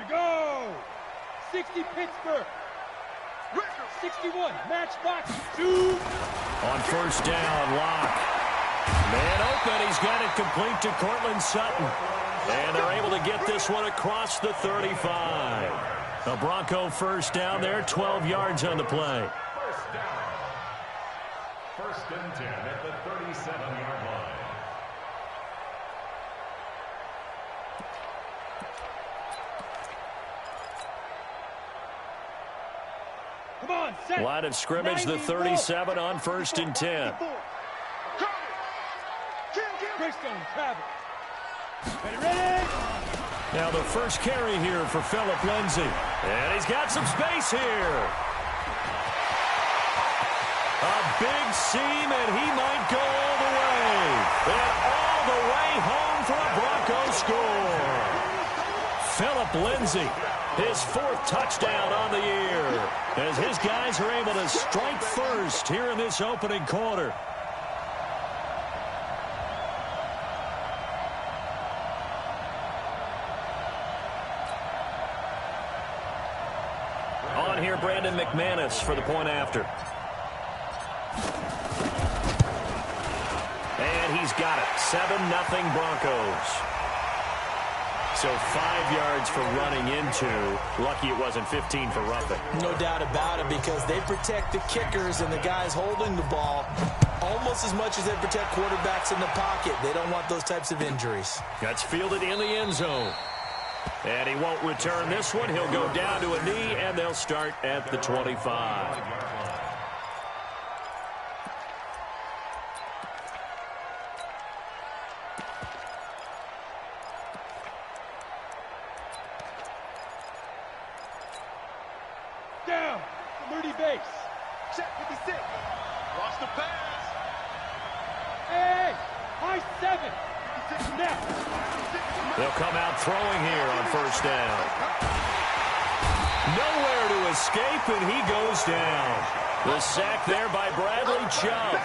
Go! 60 Pittsburgh. 61 matchbox 2. On first down, Locke. Man open, he's got it complete to Cortland Sutton. And they're able to get this one across the 35. A Bronco first down there, 12 yards on the play. First down. First and 10 at the 37-yard line. Come on, set. Line of scrimmage, the 37 on first and 10. Greystone, travel. Ready? Now the first carry here for Phillip Lindsay. And he's got some space here. A big seam, and he might go all the way. And all the way home for a Bronco score. Phillip Lindsay, his fourth touchdown on the year, as his guys are able to strike first here in this opening quarter. On here, Brandon McManus for the point after. And he's got it. 7-0 Broncos. So 5 yards for running into. Lucky it wasn't 15 for roughing. No doubt about it, because they protect the kickers and the guys holding the ball almost as much as they protect quarterbacks in the pocket. They don't want those types of injuries. That's fielded in the end zone. And he won't return this one. He'll go down to a knee, and they'll start at the 25. Down. Moody base. Check 56. Watch the pass. Hey, high 7. 56 now. They'll come out throwing here on first down. Nowhere to escape, and he goes down. The sack there by Bradley Chubb.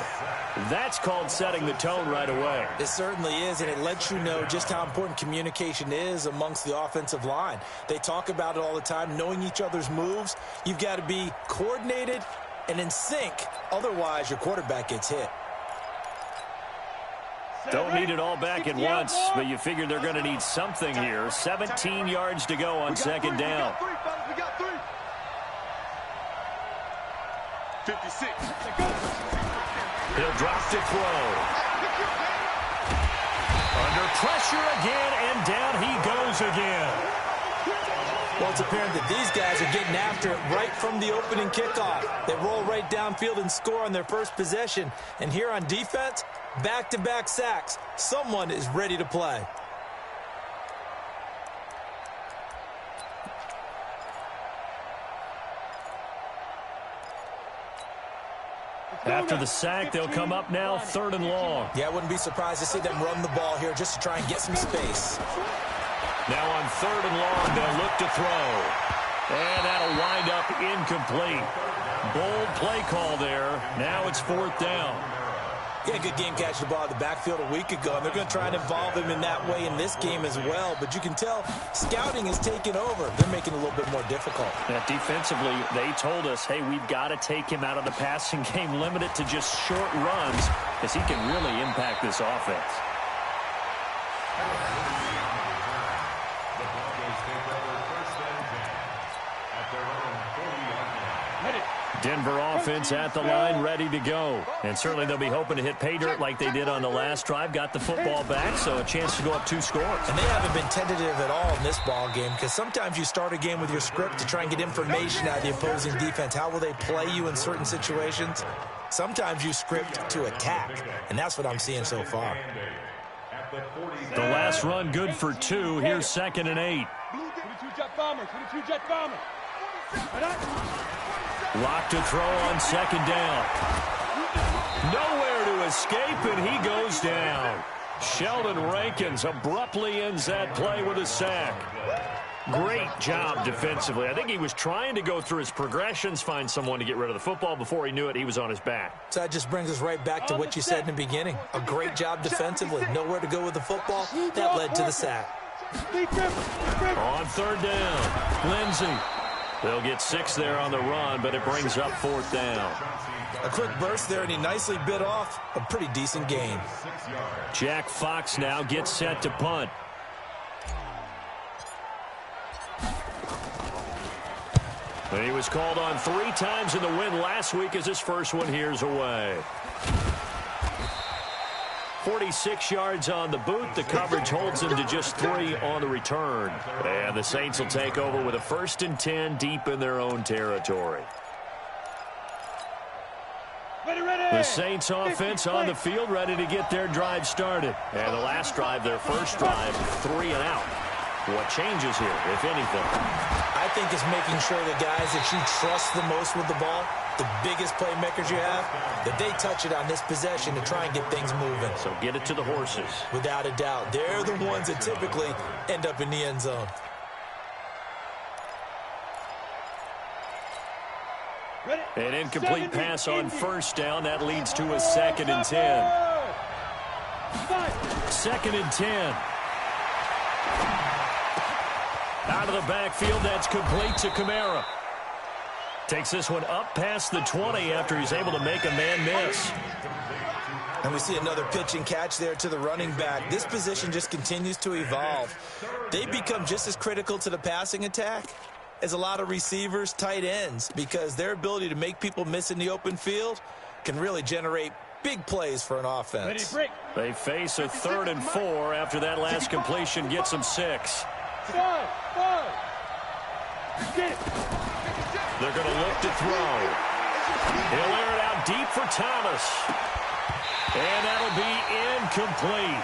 That's called setting the tone right away. It certainly is, and it lets you know just how important communication is amongst the offensive line. They talk about it all the time, knowing each other's moves. You've got to be coordinated and in sync. Otherwise, your quarterback gets hit. Don't need it all back at once, but you figure they're going to need something here. 17 yards to go on second down. We got 3. 56. He'll drop to throw. Under pressure again, and down he goes again. Well, it's apparent that these guys are getting after it right from the opening kickoff. They roll right downfield and score on their first possession. And here on defense, back-to-back sacks. Someone is ready to play. After the sack, they'll come up now 3rd and long. Yeah, I wouldn't be surprised to see them run the ball here just to try and get some space. Now on 3rd and long, they'll look to throw. And that'll wind up incomplete. Bold play call there. Now it's 4th down. Yeah, good game catching the ball in the backfield a week ago, and they're going to try and involve him in that way in this game as well. But you can tell scouting is taking over. They're making it a little bit more difficult. Now, defensively, they told us, hey, we've got to take him out of the passing game, limit it to just short runs, because he can really impact this offense. Denver offense at the line, ready to go. And certainly they'll be hoping to hit pay dirt like they did on the last drive. Got the football back, so a chance to go up 2 scores. And they haven't been tentative at all in this ball game, because sometimes you start a game with your script to try and get information out of the opposing defense. How will they play you in certain situations? Sometimes you script to attack, and that's what I'm seeing so far. The last run good for 2. Here's 2nd and 8. 22 jet bomber, 22 jet bomber. Lock to throw on 2nd down. Nowhere to escape, and he goes down. Sheldon Rankins abruptly ends that play with a sack. Great job defensively. I think he was trying to go through his progressions, find someone to get rid of the football. Before he knew it, he was on his back. So that just brings us right back to what you said in the beginning. A great job defensively. Nowhere to go with the football. That led to the sack. On third down, Lindsey. They'll get 6 there on the run, but it brings up fourth down. A quick burst there, and he nicely bit off a pretty decent gain. Jack Fox now gets set to punt. And he was called on 3 times in the win last week as his first one here's away. 46 yards on the boot. The coverage holds him to just 3 on the return. And the Saints will take over with a 1st and 10 deep in their own territory. The Saints offense on the field ready to get their drive started. And the last drive, their first drive, 3 and out. What changes here, if anything? I think it's making sure the guys that you trust the most with the ball, the biggest playmakers you have, that they touch it on this possession to try and get things moving. So get it to the horses. Without a doubt. They're the ones that typically end up in the end zone. An incomplete pass on first down. That leads to a 2nd and 10. 2nd and 10. Out of the backfield, that's complete to Kamara. Takes this one up past the 20 after he's able to make a man miss. And we see another pitch and catch there to the running back. This position just continues to evolve. They become just as critical to the passing attack as a lot of receivers, tight ends, because their ability to make people miss in the open field can really generate big plays for an offense. They face a 3rd and 4 after that last completion gets them 6. They're going to look to throw. He'll air it out deep for Thomas. And that'll be incomplete.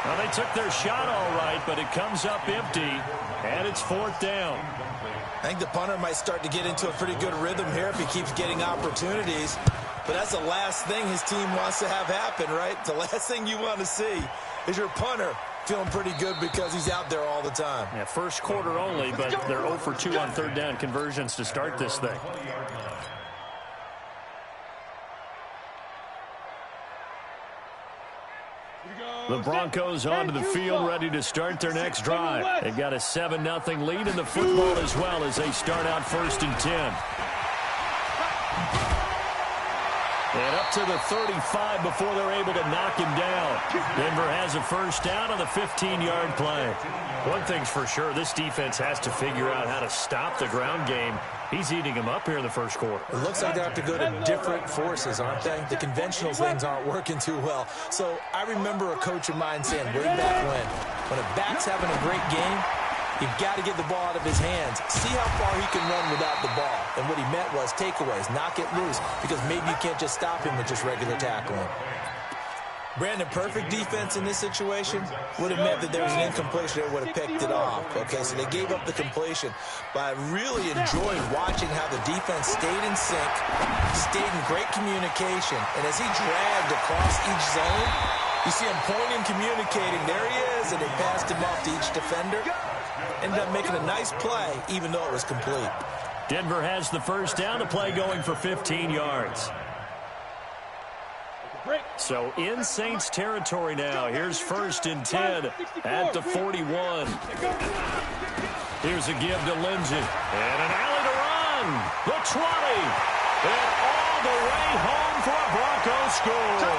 Well, they took their shot all right, but it comes up empty, and it's 4th down. I think the punter might start to get into a pretty good rhythm here if he keeps getting opportunities. But that's the last thing his team wants to have happen, right? The last thing you want to see is your punter feeling pretty good because he's out there all the time. Yeah, first quarter only, but they're 0 for 2 on 3rd down conversions to start this thing. The Broncos onto the field, ready to start their next drive. They've got a 7-0 lead in the football as well as they start out 1st and 10. And up to the 35 before they're able to knock him down. Denver has a first down on the 15-yard play. One thing's for sure, this defense has to figure out how to stop the ground game. He's eating them up here in the first quarter. It looks like they have to go to different forces, aren't they? The conventional things aren't working too well. So I remember a coach of mine saying way back when a back's having a great game, you've got to get the ball out of his hands. See how far he can run without the ball. And what he meant was takeaways, knock it loose, because maybe you can't just stop him with just regular tackling. Brandon, perfect defense in this situation would have meant that there was an incompletion that would have picked it off. Okay, so they gave up the completion. But I really enjoyed watching how the defense stayed in sync, stayed in great communication. And as he dragged across each zone, you see him pointing, communicating. There he is, and they passed him off to each defender. Ended up making a nice play, even though it was complete. Denver has the first down, to play going for 15 yards. So in Saints territory now. Here's 1st and 10 at the 41. Here's a give to Lindsey. And an alley to run. The 20. And all the way home for a Broncos score.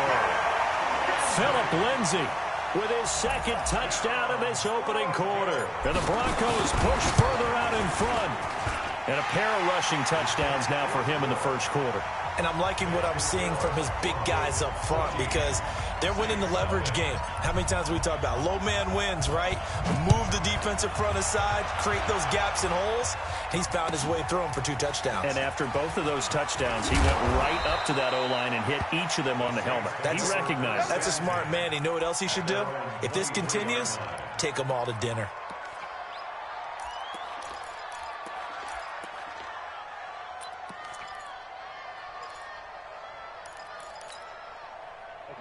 Philip Lindsey with his 2nd touchdown in this opening quarter. And the Broncos push further out in front. And a pair of rushing touchdowns now for him in the first quarter. And I'm liking what I'm seeing from his big guys up front because they're winning the leverage game. How many times we talk about low man wins, right? Move the defensive front aside, create those gaps and holes. He's found his way through them for 2 touchdowns. And after both of those touchdowns, he went right up to that O-line and hit each of them on the helmet. He recognized it. That's a smart man. You know what else he should do? If this continues, take them all to dinner.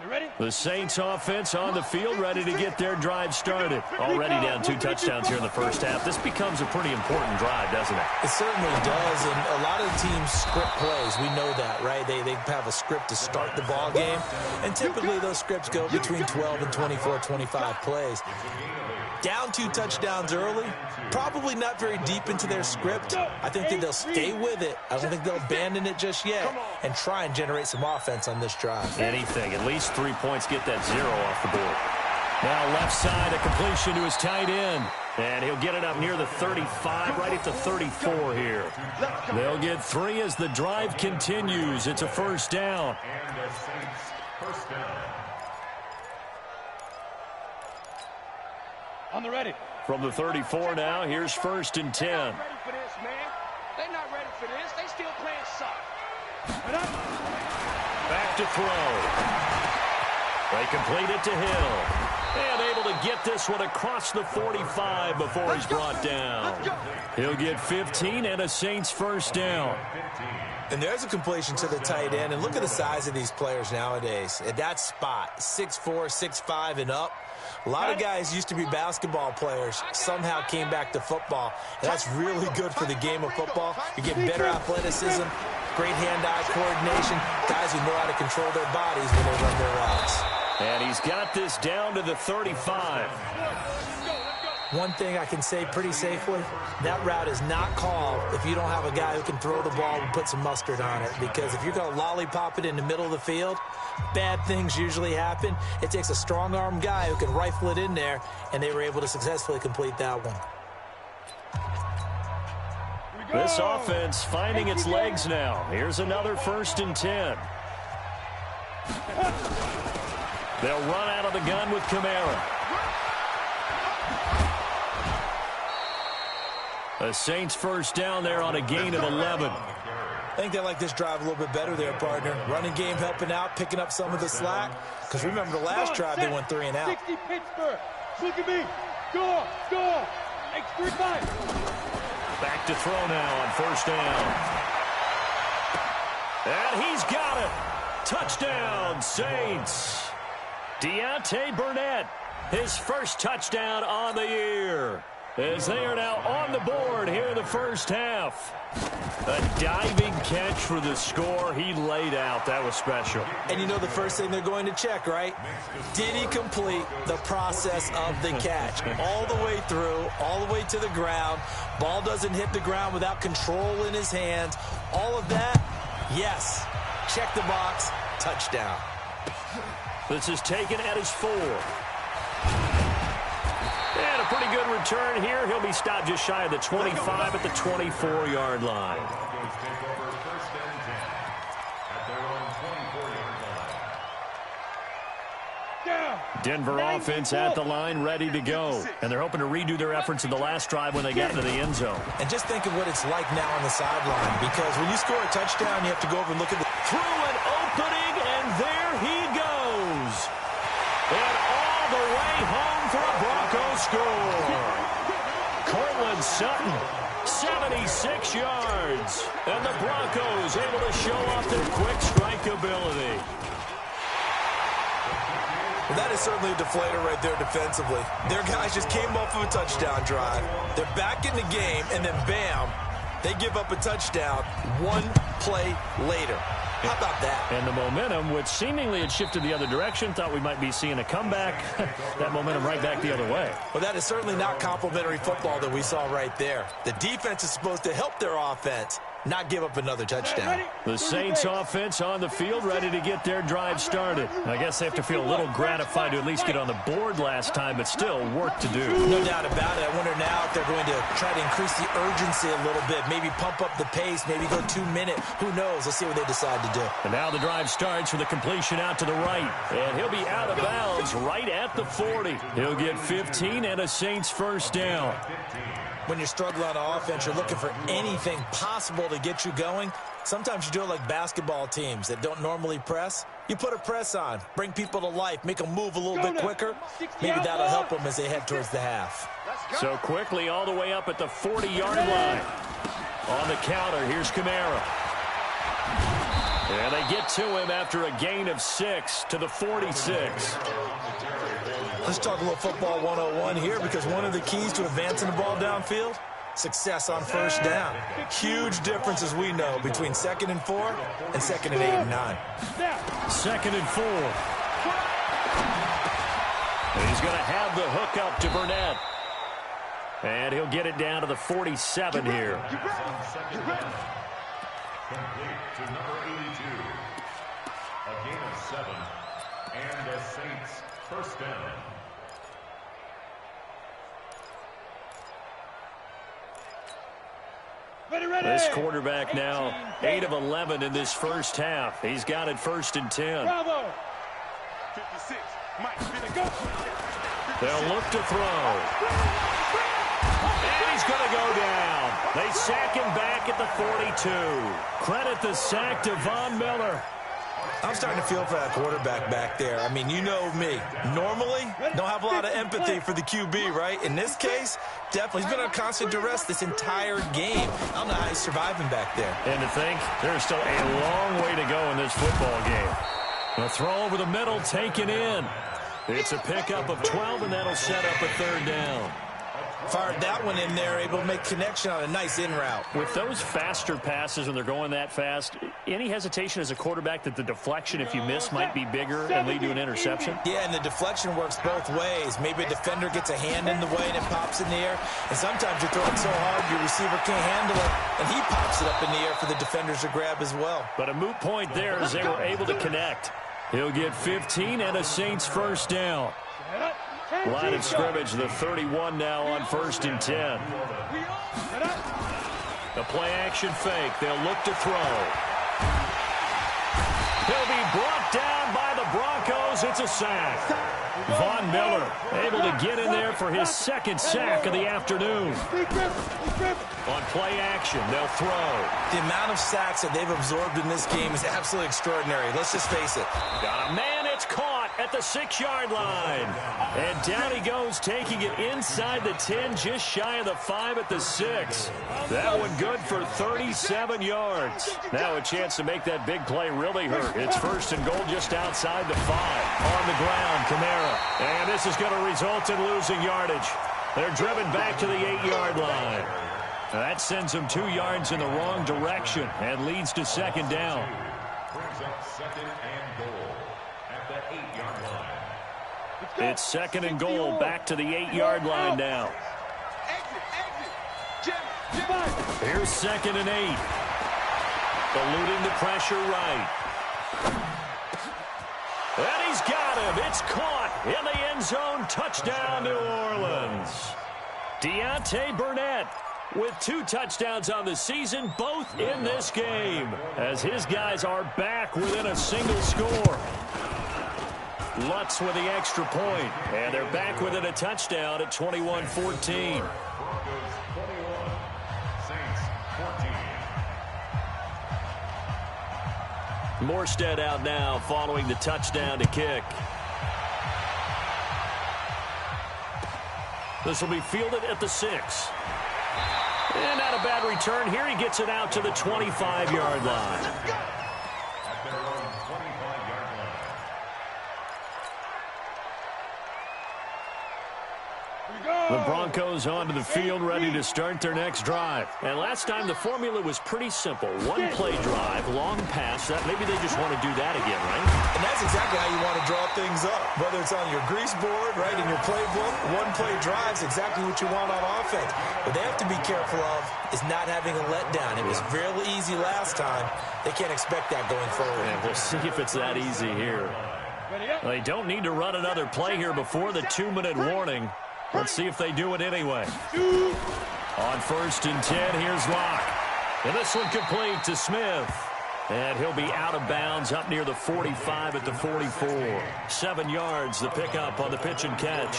You ready? The Saints offense on the field, ready to get their drive started. Already down 2 touchdowns here in the first half. This becomes a pretty important drive, doesn't it? It certainly does, and a lot of teams script plays. We know that, right? They have a script to start the ball game, and typically those scripts go between 12 and 24, 25 plays. Down 2 touchdowns early, probably not very deep into their script. I think that they'll stay with it. I don't think they'll abandon it just yet and try and generate some offense on this drive. Anything, at least 3 points, get that 0 off the board. Now left side, a completion to his tight end. And he'll get it up near the 35, right at the 34 here. They'll get 3 as the drive continues. It's a first down. And the Saints first down. On the ready. From the 34 now, here's 1st and 10. They're not ready for this, man. They're not ready for this. They still playing soft. Back to throw. They complete it to Hill. And able to get this one across the 45 before he's brought down. He'll get 15 and a Saints first down. And there's a completion to the tight end. And look at the size of these players nowadays. At that spot, 6'4", 6'5", and up. A lot of guys used to be basketball players, somehow came back to football. And that's really good for the game of football. You get better athleticism, great hand-eye coordination, guys who know how to control their bodies when they run their routes. And he's got this down to the 35. One thing I can say pretty safely, that route is not called if you don't have a guy who can throw the ball and put some mustard on it. Because if you're going to lollipop it in the middle of the field, bad things usually happen. It takes a strong-arm guy who can rifle it in there, and they were able to successfully complete that one. This offense finding its legs now. Here's another 1st and 10. They'll run out of the gun with Kamara. The Saints first down there on a gain of 11. I think they like this drive a little bit better there, partner. Running game helping out, picking up some of the slack. Because remember the last drive, they went 3 and out. 60 Pittsburgh. Look at me. Go. X35. Back to throw now on 1st down. And he's got it. Touchdown, Saints. Deontay Burnett, his first touchdown on the year. As they are now on the board here in the first half. A diving catch for the score. He laid out. That was special. And you know the first thing they're going to check, right? Did he complete the process of the catch? All the way through, all the way to the ground. Ball doesn't hit the ground without control in his hands. All of that, yes. Check the box. Touchdown. This is taken at his 4. And a pretty good return here. He'll be stopped just shy of the 25 at the 24-yard line. Broncos take over 1st and 10 at their own 24-yard line. Denver offense at the line, ready to go. And they're hoping to redo their efforts in the last drive when they got into the end zone. And just think of what it's like now on the sideline. Because when you score a touchdown, you have to go over and look at the... Through an opening, and there he goes. And all the way home for a Broncos score. Cortland Sutton, 76 yards. And the Broncos able to show off their quick strike ability. Well, that is certainly a deflator right there defensively. Their guys just came off of a touchdown drive. They're back in the game, and then bam, they give up a touchdown 1 play later. How about that? And the momentum, which seemingly had shifted the other direction, thought we might be seeing a comeback. That momentum right back the other way. Well, that is certainly not complimentary football that we saw right there. The defense is supposed to help their offense, not give up another touchdown. The Saints offense on the field, ready to get their drive started. I guess they have to feel a little gratified to at least get on the board last time, but still work to do. No doubt about it. I wonder now if they're going to try to increase the urgency a little bit, maybe pump up the pace, maybe go 2 minute. Who knows? Let's see what they decide to do. And now the drive starts with a completion out to the right. And he'll be out of bounds right at the 40. He'll get 15 and a Saints first down. When you're struggling on offense, you're looking for anything possible to get you going. Sometimes you do it like basketball teams that don't normally press. You put a press on, bring people to life, make them move a little bit quicker. Maybe that'll help them as they head towards the half. So quickly all the way up at the 40-yard line. On the counter, here's Kamara. And they get to him after a gain of 6 to the 46. Let's talk a little football 101 here, because one of the keys to advancing the ball downfield, success on first down. Huge difference, as we know, between 2nd and 4 and 2nd and 8 and 9. 2nd and 4. And he's going to have the hook up to Burnett. And he'll get it down to the 47 here. Complete to number 82. A gain of 7. And the Saints first down. This quarterback now 8 of 11 in this first half. He's got it 1st and 10. Bravo. 56. Mike, go. They'll look to throw. And he's going to go down. They sack him back at the 42. Credit the sack to Von Miller. I'm starting to feel for that quarterback back there. I mean, you know me. Normally, don't have a lot of empathy for the QB, right? In this case, definitely. He's been on constant duress this entire game. I don't know how he's surviving back there. And to think, there's still a long way to go in this football game. A throw over the middle, taken in. It's a pickup of 12, and that'll set up a 3rd down. Fired that one in there, able to make connection on a nice in route. With those faster passes when they're going that fast, any hesitation as a quarterback that the deflection, if you miss, might be bigger and lead to an interception? Yeah, and the deflection works both ways. Maybe a defender gets a hand in the way and it pops in the air. And sometimes you're throwing so hard your receiver can't handle it, and he pops it up in the air for the defenders to grab as well. But a moot point there as they were able to connect. He'll get 15 and a Saints first down. Line of scrimmage, the 31 now on 1st and 10. The play action fake. They'll look to throw. He'll be brought down by the Broncos. It's a sack. Von Miller able to get in there for his 2nd sack of the afternoon. On play action, they'll throw. The amount of sacks that they've absorbed in this game is absolutely extraordinary. Let's just face it. Got a man, it's caught at the 6-yard line. And down he goes, taking it inside the 10, just shy of the 5 at the 6. That one good for 37 yards. Now a chance to make that big play really hurt. It's 1st and goal just outside the 5. On the ground, Kamara. And this is going to result in losing yardage. They're driven back to the 8-yard line. That sends them 2 yards in the wrong direction and leads to 2nd down. Brings up 2nd and goal at the 8-yard line. It's 2nd and goal back to the 8-yard line now. Here's 2nd and 8. Eluding the pressure right. And he's got him. It's caught in the end zone. Touchdown, New Orleans. Deontay Burnett with 2 touchdowns on the season, both in this game, as his guys are back within a single score. Lutz with the extra point, and they're back within a touchdown at 21-14. Broncos 21, Saints 14. Morstead out now following the touchdown to kick. This will be fielded at the 6. And not a bad return here. He gets it out to the 25-yard line. At their own 25-yard line. The Broncos onto the field, ready to start their next drive. And last time, the formula was pretty simple. 1-play drive, long pass. That maybe they just want to do that again, right? And that's exactly how you want to draw things up. Whether it's on your grease board, right, in your playbook, 1-play drive is exactly what you want on offense. What they have to be careful of is not having a letdown. It was really easy last time. They can't expect that going forward. And we'll see if it's that easy here. They don't need to run another play here before the 2-minute warning. Let's see if they do it anyway. On 1st and 10, here's Locke. And this one complete to Smith. And he'll be out of bounds up near the 45 at the 44. 7 yards, the pickup on the pitch and catch.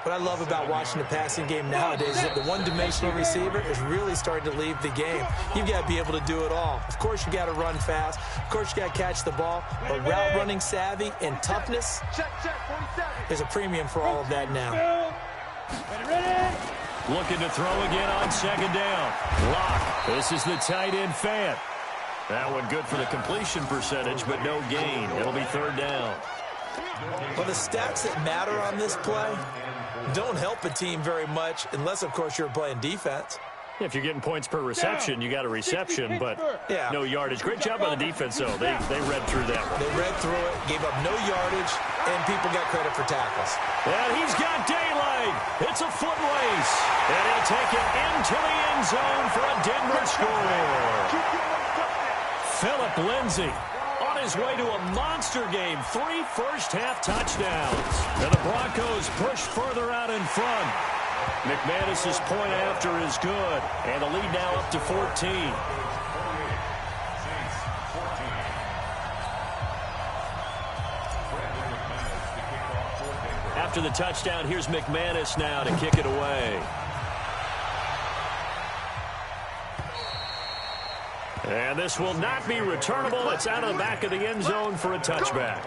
What I love about watching the passing game nowadays is that the one-dimensional receiver is really starting to leave the game. You've got to be able to do it all. Of course, you got to run fast. Of course, you got to catch the ball. But route running savvy and toughness, there's a premium for all of that now. Looking to throw again on 2nd down. Locke. This is the tight end, Fant. That one good for the completion percentage, but no gain. It'll be third down. Well, the stats that matter on this play don't help a team very much unless, of course, you're playing defense. If you're getting points per reception, you got a reception, but no yardage. Great job by the defense, though. They read through that one. They read through it, gave up no yardage, and people got credit for tackles. And he's got daylight. It's a foot race. And he'll take it into the end zone for a Denver score. Philip Lindsay on his way to a monster game. 3 first-half touchdowns. And the Broncos push further out in front. McManus's point after is good. And the lead now up to 14. After the touchdown, here's McManus now to kick it away. And this will not be returnable. It's out of the back of the end zone for a touchback.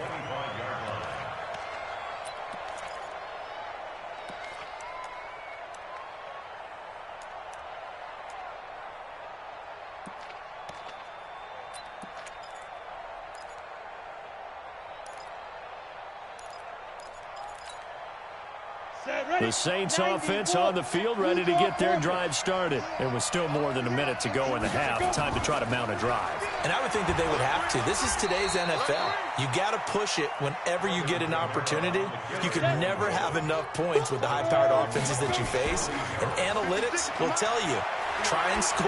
The Saints offense on the field, ready to get their drive started. It was still more than a minute to go in the half. Time to try to mount a drive. And I would think that they would have to. This is today's NFL. You got to push it whenever you get an opportunity. You can never have enough points with the high-powered offenses that you face. And analytics will tell you, try and score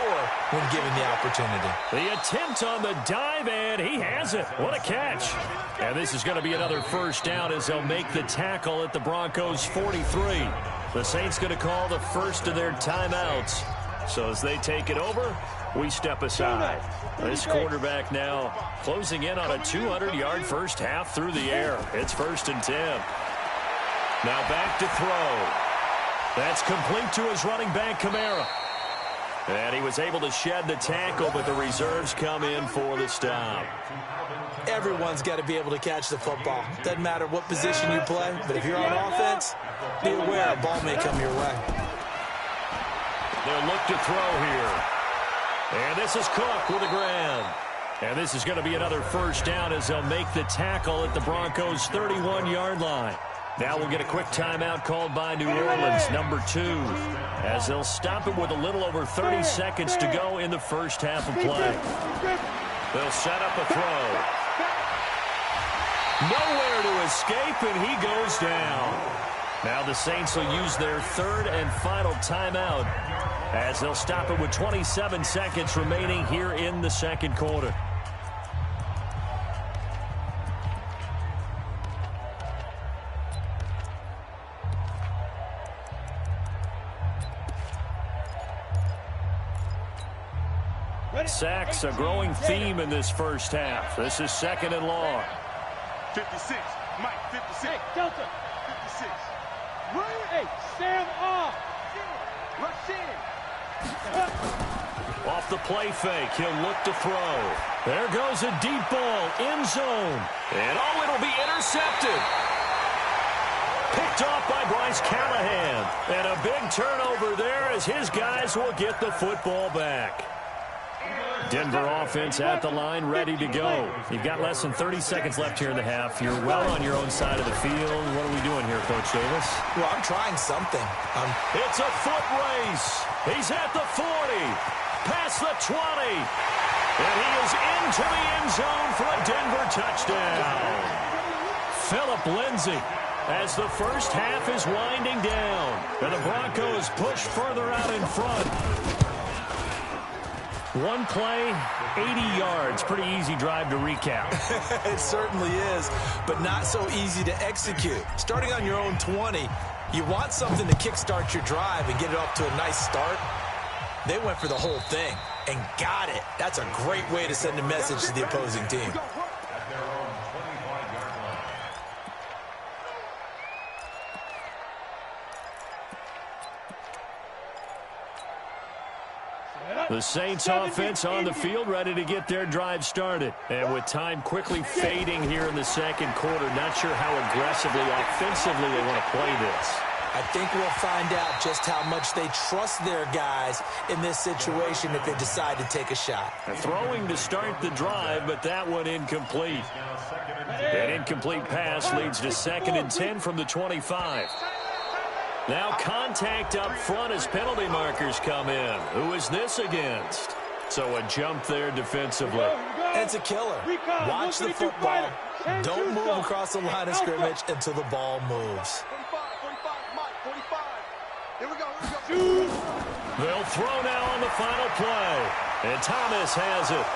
when given the opportunity. The attempt on the dive, and he has it. What a catch. And this is going to be another first down as they'll make the tackle at the Broncos 43. The Saints going to call the first of their timeouts. So as they take it over, we step aside. This quarterback now closing in on a 200-yard first half through the air. It's 1st and 10. Now back to throw. That's complete to his running back, Kamara. And he was able to shed the tackle, but the reserves come in for the stop. Everyone's got to be able to catch the football. Doesn't matter what position you play, but if you're on offense, be aware a ball may come your way. They'll look to throw here. And this is Cook with a grab. And this is going to be another first down as they'll make the tackle at the Broncos' 31-yard line. Now we'll get a quick timeout called by New Orleans, number 2, as they'll stop it with a little over 30 seconds to go in the first half of play. They'll set up a throw. Nowhere to escape, and he goes down. Now the Saints will use their 3rd and final timeout as they'll stop it with 27 seconds remaining here in the second quarter. Sacks, a growing theme in this first half. This is 2nd and long. 56, Mike, 56. Hey, Delta. 56. Hey, Sam off. Rush in. Off the play fake, he'll look to throw. There goes a deep ball, end zone. And oh, it'll be intercepted. Picked off by Bryce Callahan. And a big turnover there as his guys will get the football back. Denver offense at the line, ready to go. You've got less than 30 seconds left here in the half. You're well on your own side of the field. What are we doing here, Coach Davis? Well, I'm trying something. It's a foot race. He's at the 40, past the 20, and he is into the end zone for a Denver touchdown. Philip Lindsay, as the first half is winding down, and the Broncos push further out in front. One play, 80 yards. Pretty easy drive to recap. It certainly is, but not so easy to execute. Starting on your own 20, you want something to kickstart your drive and get it off to a nice start. They went for the whole thing and got it. That's a great way to send a message to the opposing team. The Saints offense on the field, ready to get their drive started. And with time quickly fading here in the second quarter, not sure how aggressively, offensively they want to play this. I think we'll find out just how much they trust their guys in this situation if they decide to take a shot. Throwing to start the drive, but that one incomplete. An incomplete pass leads to 2nd and 10 from the 25. Now contact up front as penalty markers come in. Who is this against? So a jump there defensively. It's a killer. Watch the football. Don't move across the line of scrimmage until the ball moves. 45, Mike, 45. Here we go. They'll throw now on the final play. And Thomas has it.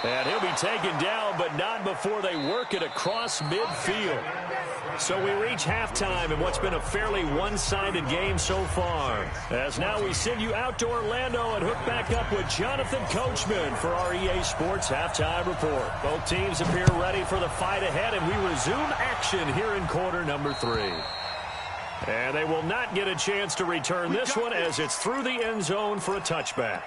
And he'll be taken down, but not before they work it across midfield. So we reach halftime in what's been a fairly one-sided game so far. As now we send you out to Orlando and hook back up with Jonathan Coachman for our EA Sports Halftime Report. Both teams appear ready for the fight ahead, and we resume action here in quarter number 3. And they will not get a chance to return this one as it's through the end zone for a touchback.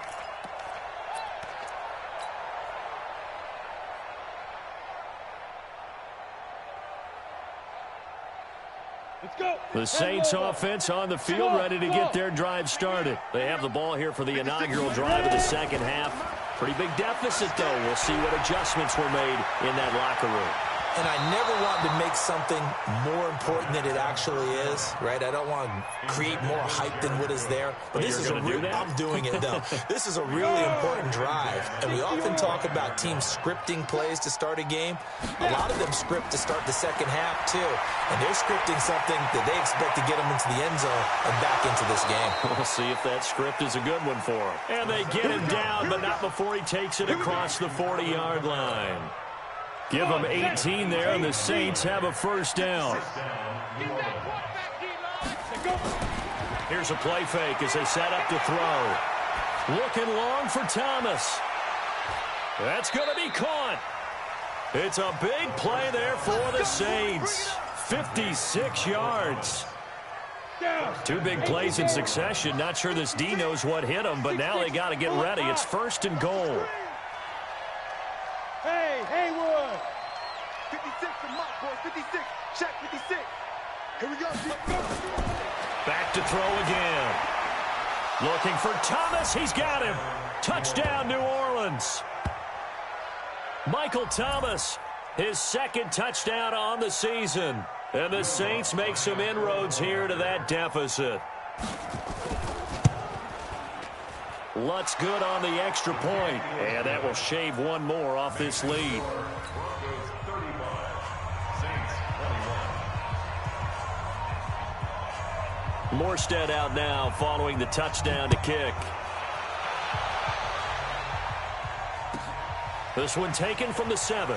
The Saints offense on the field, ready to get their drive started. They have the ball here for the inaugural drive of the second half. Pretty big deficit, though. We'll see what adjustments were made in that locker room. And I never want to make something more important than it actually is, right? I don't want to create more hype than what is there. But this is a real, I'm doing it, though. This is a really important drive. And we often talk about teams scripting plays to start a game. A lot of them script to start the second half, too. And they're scripting something that they expect to get them into the end zone and back into this game. We'll see if that script is a good one for them. And they get him down, but not before he takes it across the 40-yard line. Give them 18 there, and the Saints have a first down. Here's a play fake as they set up to throw. Looking long for Thomas. That's going to be caught. It's a big play there for the Saints. 56 yards. 2 big plays in succession. Not sure this D knows what hit him, but now they got to get ready. It's 1st and goal. Hey, Haywood. 56 for Mike, boys. 56. Check 56. Here we go. Back to throw again. Looking for Thomas. He's got him. Touchdown, New Orleans. Michael Thomas, his 2nd touchdown on the season. And the Saints make some inroads here to that deficit. Lutz good on the extra point, and that will shave one more off this lead. Broncos 35, Saints 21. Morstead out now following the touchdown to kick. This one taken from the 7.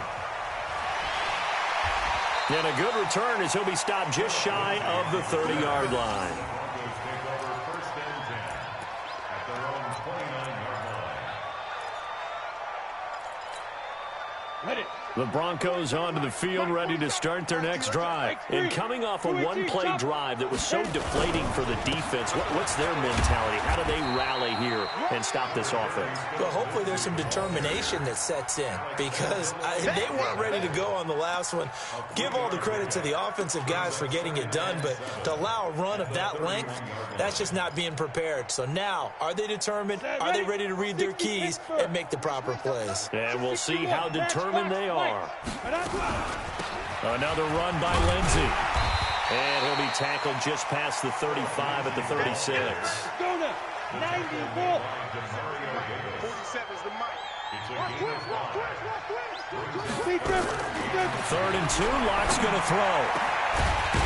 And a good return as he'll be stopped just shy of the 30-yard line. Broncos take over 1st and 10 at their own 29-yard line. Ready. The Broncos onto the field, ready to start their next drive. And coming off a one-play drive that was so deflating for the defense, what's their mentality? How do they rally here and stop this offense? Well, hopefully there's some determination that sets in because they weren't ready to go on the last one. Give all the credit to the offensive guys for getting it done, but to allow a run of that length, that's just not being prepared. So now, are they determined? Are they ready to read their keys and make the proper plays? And we'll see how determined they are. Another run by Lindsey. And he'll be tackled just past the 35 at the 36. 47 is the mic. It's a gain of 5. 3rd and 2, Locke's going to throw.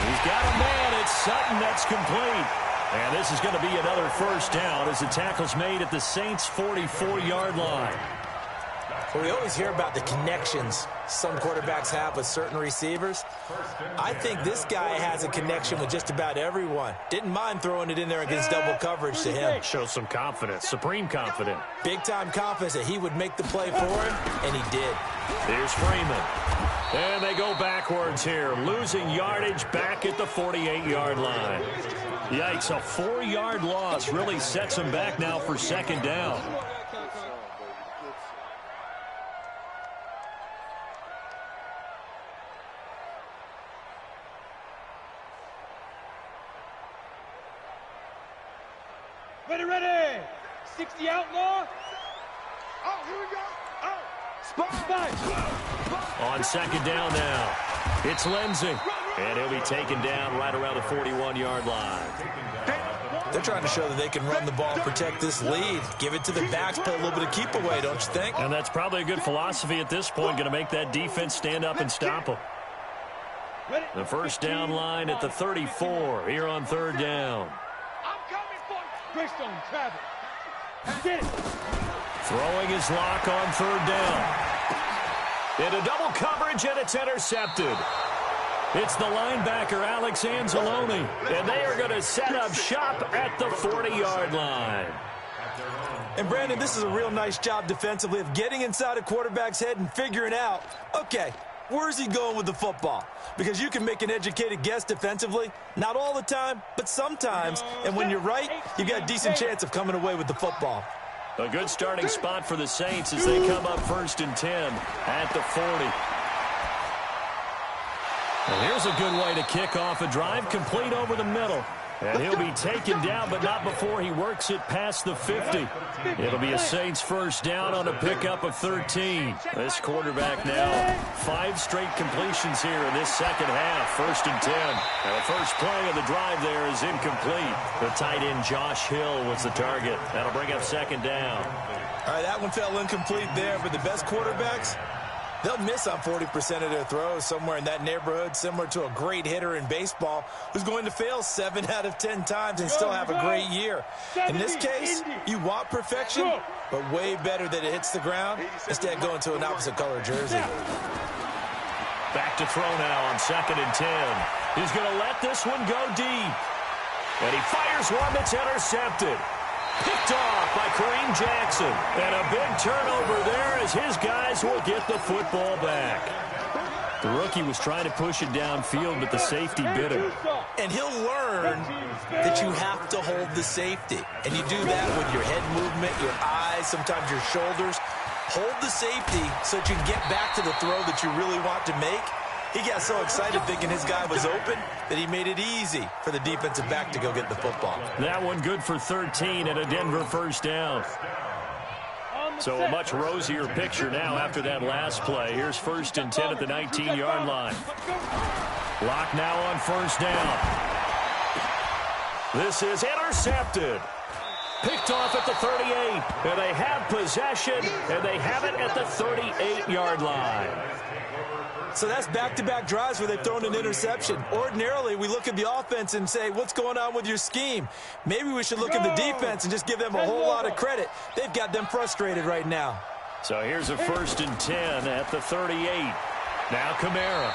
He's got a man. It's Sutton. That's complete. And this is going to be another first down as the tackle's made at the Saints' 44-yard line. Well, we always hear about the connections some quarterbacks have with certain receivers. I think this guy has a connection with just about everyone. Didn't mind throwing it in there against double coverage to him. Shows some confidence, supreme confidence. Big-time confidence that he would make the play for him, and he did. Here's Freeman. And they go backwards here, losing yardage back at the 48-yard line. Yikes, a 4-yard loss really sets him back now for 2nd down. Ready, ready. 60 outlaw. Oh, here we go. Oh, Spot. On second down now, it's Lindsey. And he'll be taken down right around the 41-yard line. They're trying to show that they can run the ball and protect this lead. Give it to the backs, play a little bit of keep away, don't you think? And that's probably a good philosophy at this point, going to make that defense stand up and stop them. The first down line at the 34 here on third down. I'm coming for you. Greystone, travel. Get it. Throwing his lock on third down. Into double coverage, and it's intercepted. It's the linebacker, Alex Anzalone, and they are going to set up shop at the 40-yard line. And, Brandon, this is a real nice job defensively of getting inside a quarterback's head and figuring out, okay, where's he going with the football? Because you can make an educated guess defensively, not all the time, but sometimes. And when you're right, you've got a decent chance of coming away with the football. A good starting spot for the Saints as they come up 1st and 10 at the 40. And here's a good way to kick off a drive, complete over the middle. And he'll be taken down, but not before he works it past the 50. It'll be a Saints first down on a pickup of 13. This quarterback now, 5 straight completions here in this second half, 1st and 10. And the first play of the drive there is incomplete. The tight end Josh Hill was the target. That'll bring up second down. All right, that one fell incomplete there, but the best quarterbacks, they'll miss on 40% of their throws, somewhere in that neighborhood, similar to a great hitter in baseball who's going to fail 7 out of 10 times and still have a great year. In this case, you want perfection, but way better that it hits the ground instead of going to an opposite color jersey. Back to throw now on 2nd and 10. He's going to let this one go deep. And he fires one that's intercepted. Picked off by Kareem Jackson. And a big turnover there as his guys will get the football back. The rookie was trying to push it downfield, but the safety bit him. And he'll learn that you have to hold the safety. And you do that with your head movement, your eyes, sometimes your shoulders. Hold the safety so that you can get back to the throw that you really want to make. He got so excited thinking his guy was open that he made it easy for the defensive back to go get the football. That one good for 13 and a Denver first down. So a much rosier picture now after that last play. Here's 1st and 10 at the 19-yard line. Lock now on first down. This is intercepted. Picked off at the 38. And they have possession, and they have it at the 38-yard line. So that's back-to-back drives where they've thrown an interception. Ordinarily, we look at the offense and say, what's going on with your scheme? Maybe we should look at the defense and just give them a whole lot of credit. They've got them frustrated right now. So here's a 1st and 10 at the 38. Now Kamara.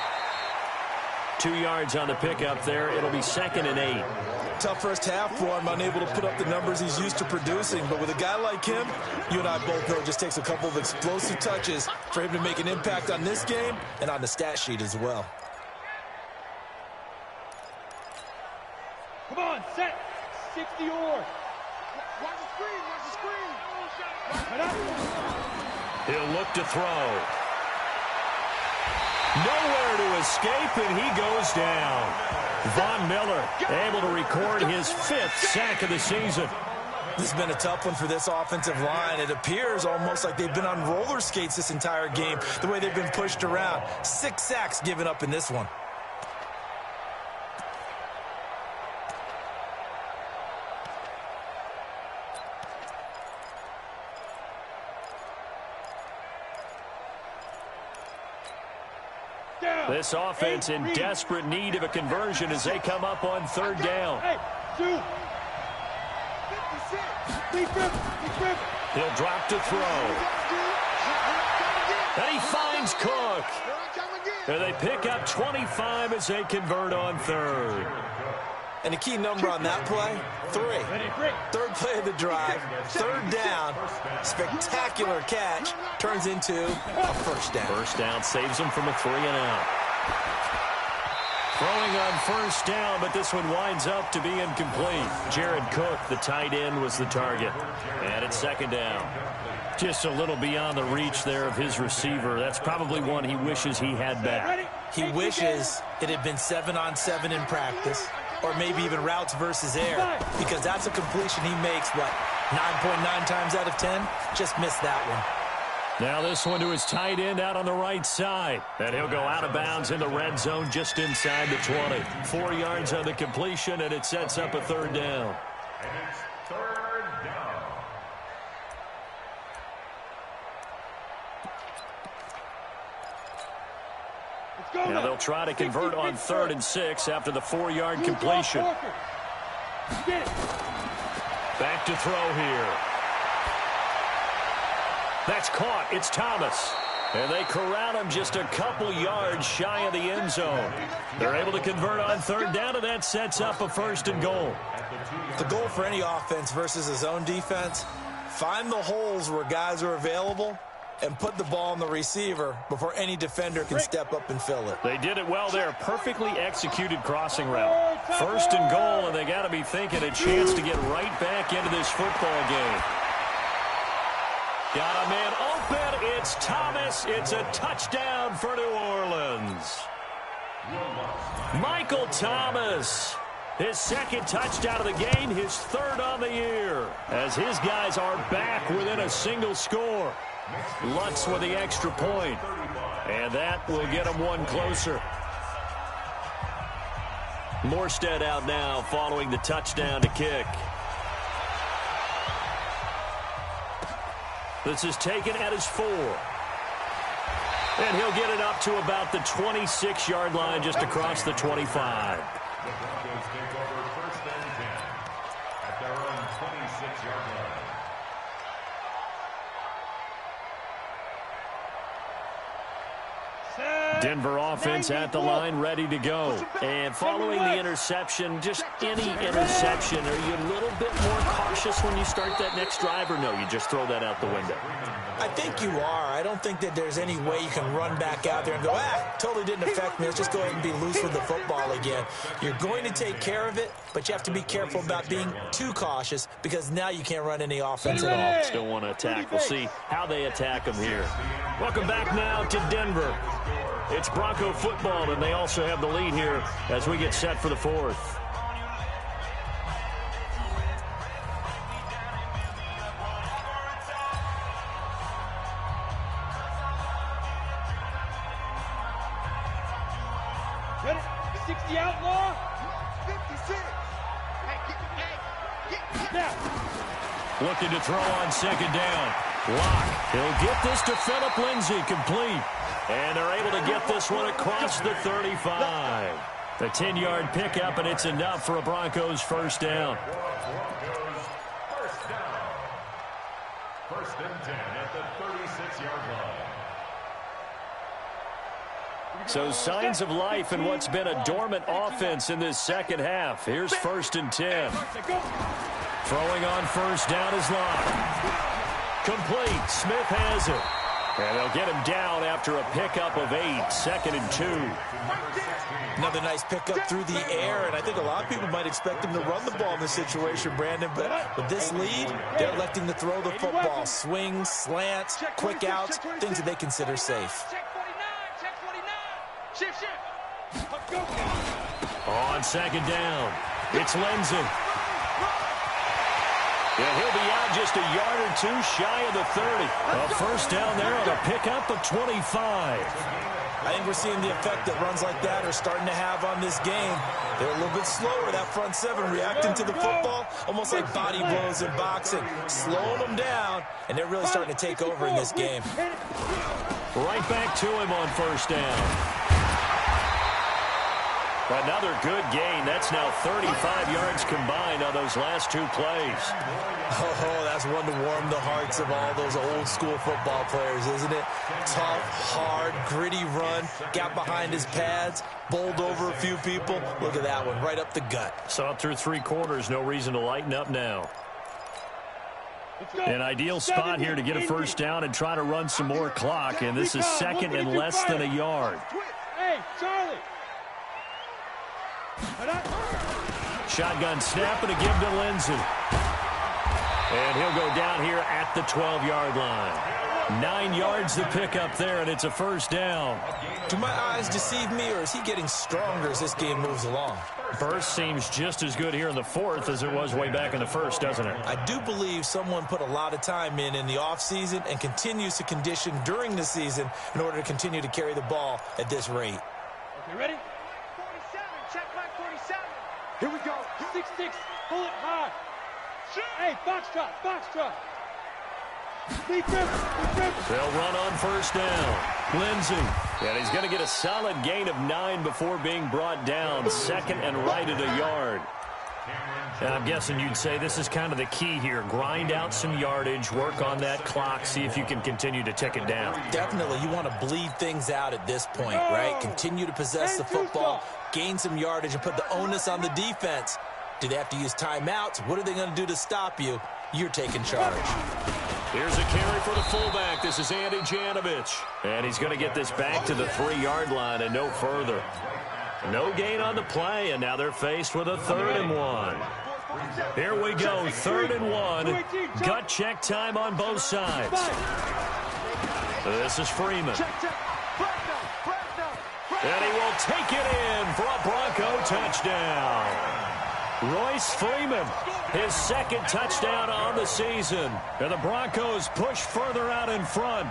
2 yards on the pickup there. It'll be 2nd and 8. Tough first half for him, unable to put up the numbers he's used to producing. But with a guy like him, you and I both know it just takes a couple of explosive touches for him to make an impact on this game and on the stat sheet as well. Come on, set. 60 or. Watch the screen, watch the screen. He'll look to throw. Nowhere to escape, and he goes down. Von Miller able to record his 5th sack of the season. This has been a tough one for this offensive line. It appears almost like they've been on roller skates this entire game, the way they've been pushed around. 6 sacks given up in this one. This offense in desperate need of a conversion as they come up on 3rd down. He'll drop to throw. And he finds Cook. And they pick up 25 as they convert on 3rd. And the key number on that play, 3. 3rd play of the drive, 3rd down, spectacular catch, turns into a first down. First down saves them from a 3-and-out. Throwing on first down, but this one winds up to be incomplete. Jared Cook, the tight end, was the target. And it's 2nd down. Just a little beyond the reach there of his receiver. That's probably one he wishes he had back. He wishes it had been 7-on-7 in practice. or maybe even routes versus air, because that's a completion he makes, 9.9 times out of 10? Just missed that one. Now this one to his tight end out on the right side. And he'll go out of bounds in the red zone just inside the 20. 4 yards on the completion, and it sets up a third down. And it's third down. Now they'll try to convert on 3rd and 6 after the 4-yard completion. Back to throw here. That's caught. It's Thomas. And they corral him just a couple yards shy of the end zone. They're able to convert on 3rd down, and that sets up a 1st and goal. The goal for any offense versus a zone defense, find the holes where guys are available and put the ball on the receiver before any defender can step up and fill it. They did it well there. Perfectly executed crossing route. 1st and goal, and they got to be thinking a chance to get right back into this football game. Got a man open. It's Thomas. It's a touchdown for New Orleans. Michael Thomas. His 2nd touchdown of the game, his 3rd on the year, as his guys are back within a single score. Lutz with the extra point, and that will get him one closer. Morstead out now following the touchdown to kick. This is taken at his 4. And he'll get it up to about the 26-yard line just across the 25. The Broncos take over 1st and 10 at their own 26-yard line. Denver offense at the line, ready to go. And following the interception, just any interception, are you a little bit more cautious when you start that next drive, or no, you just throw that out the window? I think you are. I don't think that there's any way you can run back out there and go, totally didn't affect me. Let's just go ahead and be loose with the football again. You're going to take care of it, but you have to be careful about being too cautious, because now you can't run any offense at all. Still want to attack. We'll see how they attack them here. Welcome back now to Denver. It's Bronco football, and they also have the lead here as we get set for the 4th. Ready? 60 outlaw. 56. Now. Looking to throw on 2nd down. Lock. He'll get this to Phillip Lindsay, complete. And they're able to get this one across the 35. The 10-yard pickup, and it's enough for a Broncos 1st down. Broncos 1st down. 1st and 10 at the 36-yard line. So signs of life in what's been a dormant offense in this 2nd half. Here's 1st and 10. Throwing on 1st down is Lock. Complete. Smith has it. And they'll get him down after a pickup of 8. 2nd and 2. Another nice pickup through the air, and I think a lot of people might expect him to run the ball in this situation, Brandon, but with this lead, they're electing to throw the football. Swings, slants, quick outs, things that they consider safe. Check 49. Check 49. Shift. On 2nd down, it's Lindsay. And he'll be out just a yard or 2 shy of the 30. A 1st down there on a pickup of 25. I think we're seeing the effect that runs like that are starting to have on this game. They're a little bit slower, that front 7, reacting to the football, almost like body blows in boxing, slowing them down, and they're really starting to take over in this game. Right back to him on 1st down. Another good gain. That's now 35 yards combined on those last 2 plays. Oh, that's one to warm the hearts of all those old school football players, isn't it? Tough, hard, gritty run, got behind his pads, bowled over a few people. Look at that one, right up the gut. Saw it through 3 quarters. No reason to lighten up now. An ideal spot here to get a 1st down and try to run some more clock, and this is 2nd and less than a yard. Hey, Charlie. Shotgun snap and a give to Lindsay. And he'll go down here at the 12-yard line. 9 yards to pick up there, and it's a first down. Do my eyes deceive me, or is he getting stronger as this game moves along? Burst seems just as good here in the fourth as it was way back in the first, doesn't it? I do believe someone put a lot of time in the offseason and continues to condition during the season in order to continue to carry the ball at this rate. Okay, ready? 47, check back 47. Here we go. 6-6, pull it high. Hey, foxtrot, foxtrot. They'll run on first down. Lindsey. And he's going to get a solid gain of 9 before being brought down. Second and right at a yard. And I'm guessing you'd say this is kind of the key here. Grind out some yardage, work on that clock, see if you can continue to tick it down. Definitely. You want to bleed things out at this point, right? Continue to possess the football, gain some yardage, and put the onus on the defense. Do they have to use timeouts? What are they going to do to stop you? You're taking charge. Here's a carry for the fullback. This is Andy Janovich. And he's going to get this back to the 3-yard line and no further. No gain on the play, and now they're faced with a 3rd and 1. Here we go, 3rd and 1. Gut check time on both sides. This is Freeman. And he will take it in for a Bronco touchdown. Royce Freeman, his second touchdown on the season. And the Broncos push further out in front.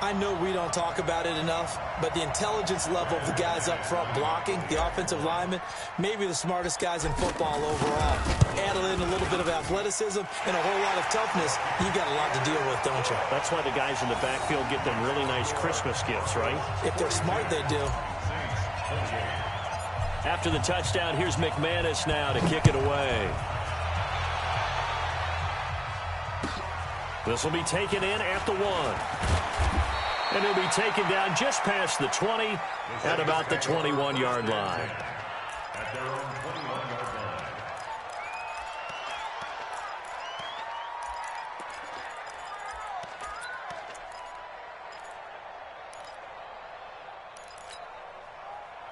I know we don't talk about it enough, but the intelligence level of the guys up front blocking, the offensive linemen, maybe the smartest guys in football overall. Add in a little bit of athleticism and a whole lot of toughness, you got a lot to deal with, don't you? That's why the guys in the backfield get them really nice Christmas gifts, right? If they're smart, they do. After the touchdown, here's McManus now to kick it away. This will be taken in at the 1. And he'll be taken down just past the 20 at about the 21-yard line. At their own 21-yard line.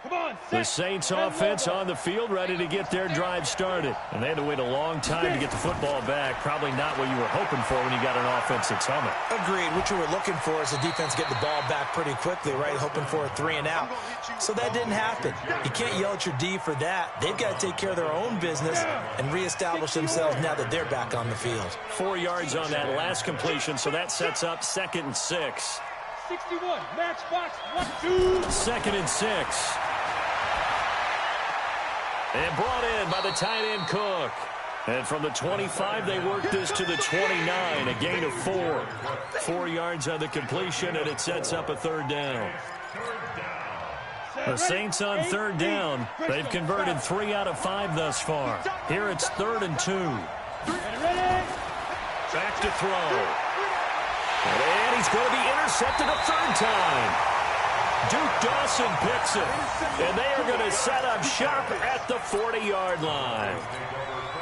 Come on, The Saints offense on the field, ready to get their drive started. And they had to wait a long time to get the football back. Probably not what you were hoping for when you got an offense that's humming. Agreed. What you were looking for is the defense get the ball back pretty quickly, right? Hoping for a 3 and out. So that didn't happen. You can't yell at your D for that. They've got to take care of their own business and reestablish themselves now that they're back on the field. 4 yards on that last completion, so that sets up 2nd and 6. 61, matchbox, 1-2. 2nd and 6. And brought in by the tight end Cook. And from the 25, they work this to the 29, a gain of 4. 4 yards on the completion, and it sets up a 3rd down. The Saints on 3rd down. They've converted 3 out of 5 thus far. Here it's 3rd and 2. Back to throw. And he's going to be intercepted a 3rd time. Duke Dawson picks it, and they are going to set up shop at the 40-yard line.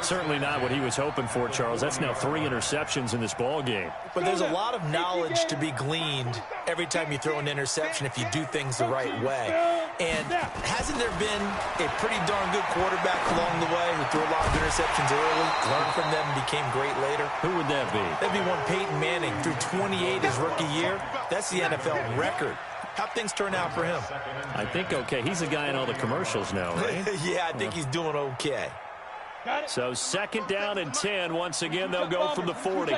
Certainly not what he was hoping for, Charles. That's now 3 interceptions in this ball game. But there's a lot of knowledge to be gleaned every time you throw an interception if you do things the right way. And hasn't there been a pretty darn good quarterback along the way who threw a lot of interceptions early, learned from them, and became great later? Who would that be? That'd be one Peyton Manning. Threw 28 his rookie year. That's the NFL record. How'd things turn out for him? I think okay. He's a guy in all the commercials now, right? Yeah, I think he's doing okay. So 2nd down and 10. Once again, they'll go from the 40.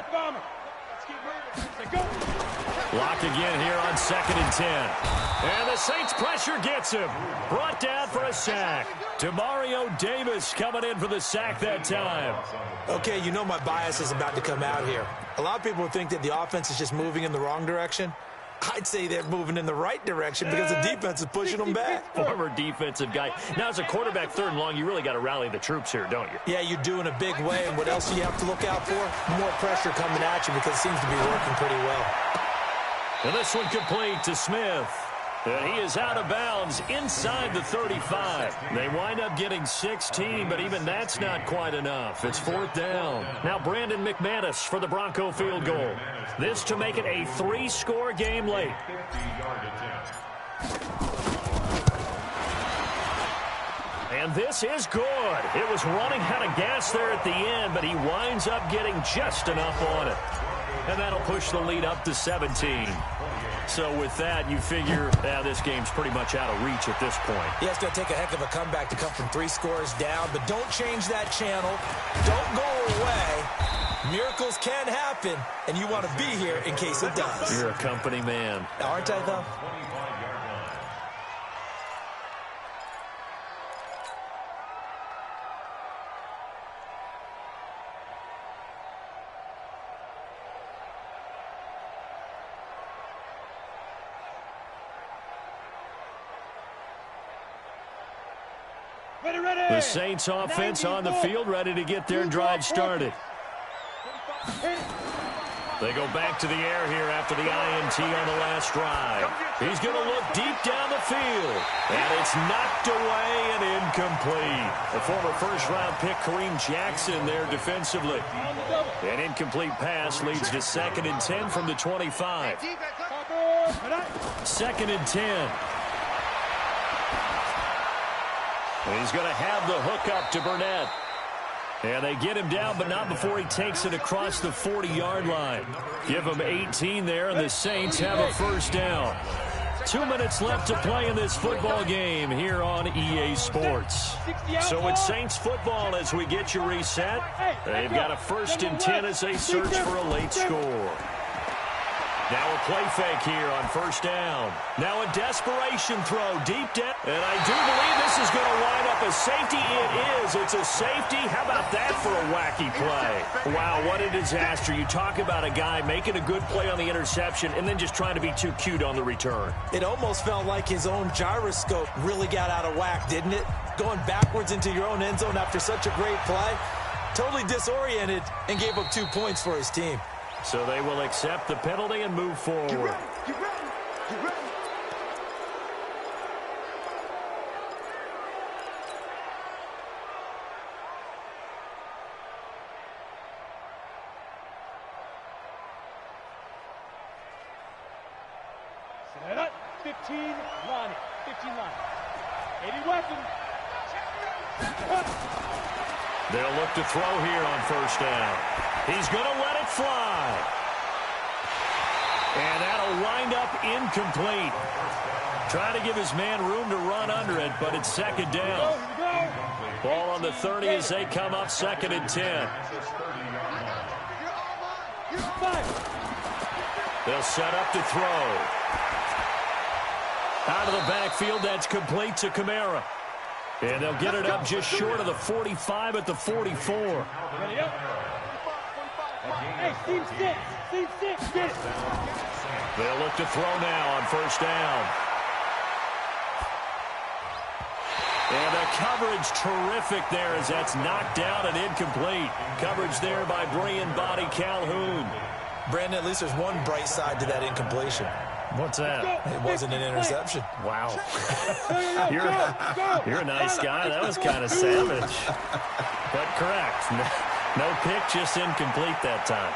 Lock again here on 2nd and 10. And the Saints pressure gets him. Brought down for a sack. Demario Davis coming in for the sack that time. Okay, you know my bias is about to come out here. A lot of people think that the offense is just moving in the wrong direction. I'd say they're moving in the right direction because the defense is pushing them back. Former defensive guy. Now, as a quarterback 3rd and long, you really got to rally the troops here, don't you? Yeah, you do in a big way. And what else do you have to look out for? More pressure coming at you because it seems to be working pretty well. And this one complete to Smith. And he is out of bounds inside the 35. They wind up getting 16, but even that's not quite enough. It's 4th down. Now Brandon McManus for the Bronco field goal. This to make it a 3-score game late. 50-yard attempt. And this is good. It was running out of gas there at the end, but he winds up getting just enough on it. and that'll push the lead up to 17. So with that, you figure this game's pretty much out of reach at this point. Yeah, it's going to take a heck of a comeback to come from 3 scores down, but don't change that channel. Don't go away. Miracles can happen, and you want to be here in case it does. You're a company man. Aren't I, though? The Saints offense on the field, ready to get their drive started. They go back to the air here after the INT on the last drive. He's going to look deep down the field. And it's knocked away and incomplete. The former first-round pick, Kareem Jackson, there defensively. An incomplete pass leads to 2nd and 10 from the 25. 2nd and 10. He's going to have the hook up to Burnett. And they get him down, but not before he takes it across the 40-yard line. Give him 18 there, and the Saints have a first down. 2 minutes left to play in this football game here on EA Sports. So it's Saints football as we get you reset. They've got a 1st and 10 as they search for a late score. Now a play fake here on 1st down. Now a desperation throw deep down. And I do believe this is going to wind up a safety. It is. It's a safety. How about that for a wacky play? Wow, what a disaster. You talk about a guy making a good play on the interception and then just trying to be too cute on the return. It almost felt like his own gyroscope really got out of whack, didn't it? Going backwards into your own end zone after such a great play. Totally disoriented and gave up 2 points for his team. So they will accept the penalty and move forward. Get ready. Get ready. Get ready. Set up. 15 line. 15 line. 80 weapon. They'll look to throw here on 1st down. He's going to let it fly. And that'll wind up incomplete. Trying to give his man room to run under it, but it's 2nd down. Ball on the 30 as they come up 2nd and 10. They'll set up to throw. Out of the backfield, that's complete to Kamara. And they'll get it up just short of the 45 at the 44. Ready up. Hey, team 6. Team 6, get it. They'll look to throw now on 1st down. And the coverage terrific there as that's knocked down and incomplete. Coverage there by Brian Body Calhoun. Brandon, at least there's one bright side to that incompletion. What's that? It wasn't an interception. Wow. You're a nice guy. That was kind of savage. But correct. No pick, just incomplete that time.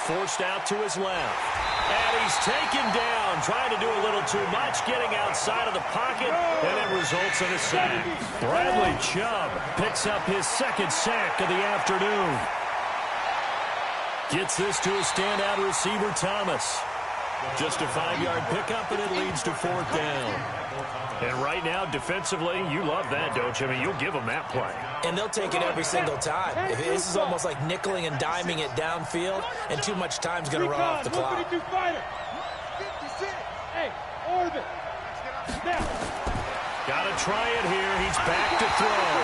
Forced out to his left. And he's taken down, trying to do a little too much, getting outside of the pocket, and it results in a sack. Bradley Chubb picks up his 2nd sack of the afternoon. Gets this to a standout receiver, Thomas. Just a 5-yard pickup, and it leads to 4th down. And right now, defensively, you love that, don't you? I mean, you'll give them that play. And they'll take it every single time. This is almost like nickeling and diming it downfield, and too much time's going to run off the clock. Hey, orbit. Got to try it here. He's back to throw.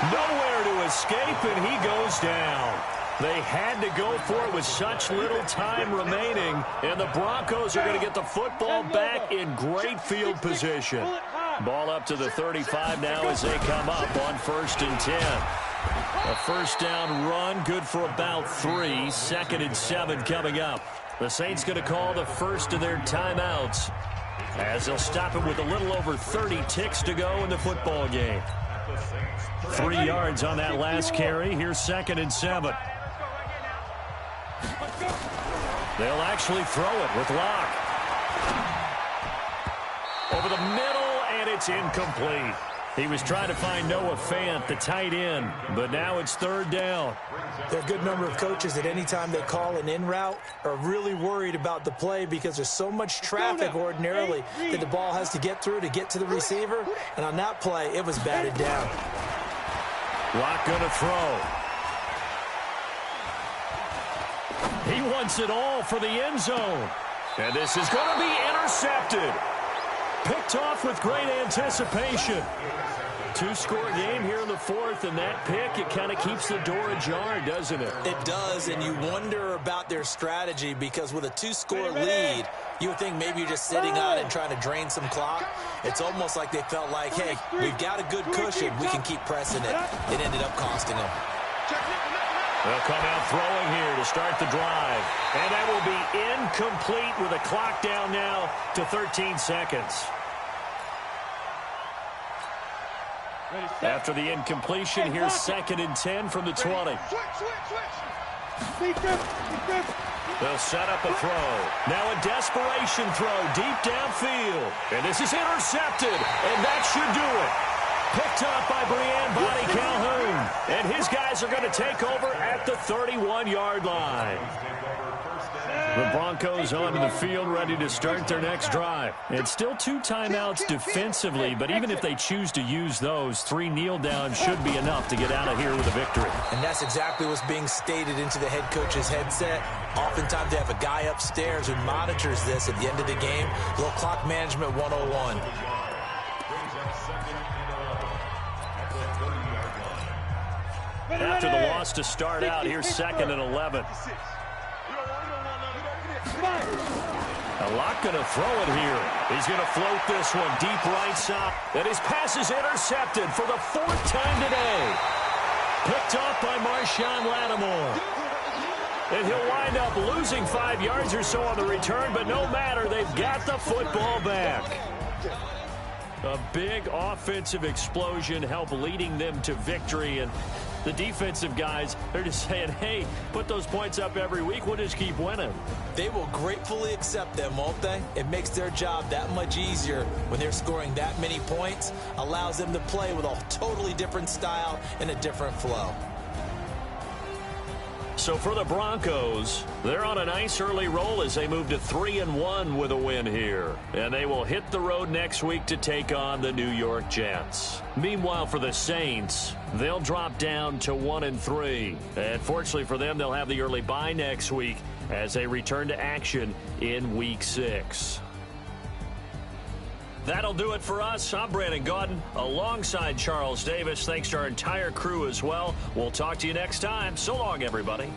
Nowhere to escape, and he goes down. They had to go for it with such little time remaining, and the Broncos are going to get the football back in great field position. Ball up to the 35 now as they come up on 1st and 10. A 1st down run, good for about 3. 2nd and 7 coming up. The Saints going to call the first of their timeouts as they'll stop it with a little over 30 ticks to go in the football game. 3 yards on that last carry. Here's 2nd and 7. They'll actually throw it with Locke. Over the middle, and it's incomplete. He was trying to find Noah Fant, the tight end, but now it's third down. There are a good number of coaches that anytime they call an in route are really worried about the play because there's so much traffic ordinarily that the ball has to get through to get to the receiver. And on that play, it was batted down. Locke going to throw. He wants it all for the end zone. And this is going to be intercepted. Picked off with great anticipation. Two-score game here in the fourth, and that pick, it kind of keeps the door ajar, doesn't it? It does, and you wonder about their strategy because with a two-score lead, you would think maybe you're just sitting on it and trying to drain some clock. It's almost like they felt like, hey, we've got a good cushion. We can keep pressing it. It ended up costing them. They'll come out throwing here to start the drive. And that will be incomplete with a clock down now to 13 seconds. After the incompletion, here's 2nd and 10 from the 20. They'll set up a throw. Now a desperation throw deep downfield. And this is intercepted, and that should do it. Picked up by Brian Body Calhoun. And his guys are going to take over at the 31-yard line. The Broncos onto the field ready to start their next drive. It's still 2 timeouts defensively, but even if they choose to use those, 3 kneel downs should be enough to get out of here with a victory. And that's exactly what's being stated into the head coach's headset. Oftentimes they have a guy upstairs who monitors this at the end of the game. A little clock management 101. After the loss to start out, here's 2nd and 11. Locke going to throw it here. He's going to float this one deep right side. And his pass is intercepted for the 4th time today. Picked off by Marshawn Lattimore. And he'll wind up losing 5 yards or so on the return, but no matter, they've got the football back. A big offensive explosion helped leading them to victory, and the defensive guys, they're just saying, hey, put those points up every week, we'll just keep winning. They will gratefully accept them, won't they? It makes their job that much easier when they're scoring that many points, allows them to play with a totally different style and a different flow. So for the Broncos, they're on a nice early roll as they move to 3-1 with a win here. And they will hit the road next week to take on the New York Jets. Meanwhile, for the Saints, they'll drop down to 1-3. And fortunately for them, they'll have the early bye next week as they return to action in Week 6. That'll do it for us. I'm Brandon Gaudin alongside Charles Davis. Thanks to our entire crew as well. We'll talk to you next time. So long, everybody.